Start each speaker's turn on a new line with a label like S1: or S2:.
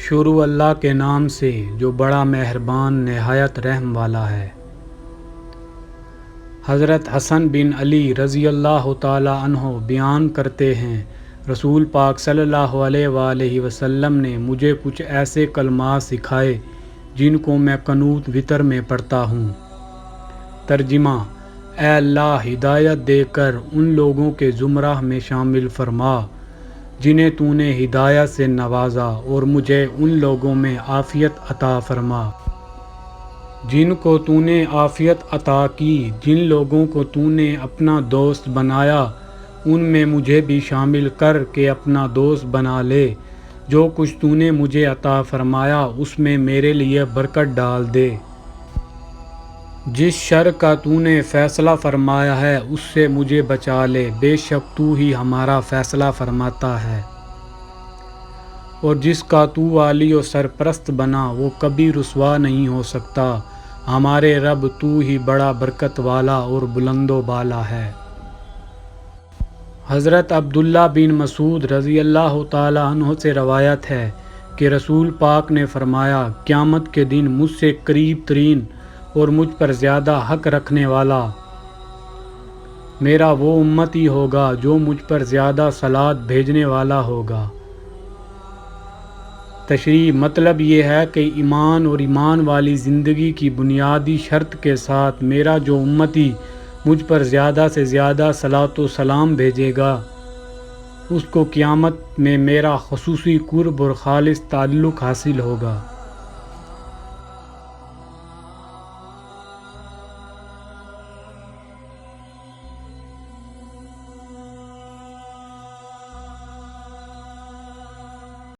S1: شروع اللہ کے نام سے جو بڑا مہربان نہایت رحم والا ہے۔ حضرت حسن بن علی رضی اللہ تعالی عنہ بیان کرتے ہیں، رسول پاک صلی اللہ علیہ وآلہ وسلم نے مجھے کچھ ایسے کلمات سکھائے جن کو میں قنوت وتر میں پڑھتا ہوں۔ ترجمہ: اے اللہ، ہدایت دے کر ان لوگوں کے زمرہ میں شامل فرما جنہیں تو نے ہدایت سے نوازا، اور مجھے ان لوگوں میں عافیت عطا فرما جن کو تو نے عافیت عطا کی۔ جن لوگوں کو تو نے اپنا دوست بنایا ان میں مجھے بھی شامل کر کے اپنا دوست بنا لے۔ جو کچھ تو نے مجھے عطا فرمایا اس میں میرے لیے برکت ڈال دے۔ جس شر کا تو نے فیصلہ فرمایا ہے اس سے مجھے بچا لے، بے شک تو ہی ہمارا فیصلہ فرماتا ہے۔ اور جس کا تو والی و سرپرست بنا وہ کبھی رسوا نہیں ہو سکتا۔ ہمارے رب تو ہی بڑا برکت والا اور بلند و بالا ہے۔ حضرت عبداللہ بن مسعود رضی اللہ تعالی عنہ سے روایت ہے کہ رسول پاک نے فرمایا، قیامت کے دن مجھ سے قریب ترین اور مجھ پر زیادہ حق رکھنے والا میرا وہ امتی ہوگا جو مجھ پر زیادہ صلوات بھیجنے والا ہوگا۔ تشریح: مطلب یہ ہے کہ ایمان اور ایمان والی زندگی کی بنیادی شرط کے ساتھ میرا جو امتی مجھ پر زیادہ سے زیادہ صلوات و سلام بھیجے گا اس کو قیامت میں میرا خصوصی قرب اور خالص تعلق حاصل ہوگا۔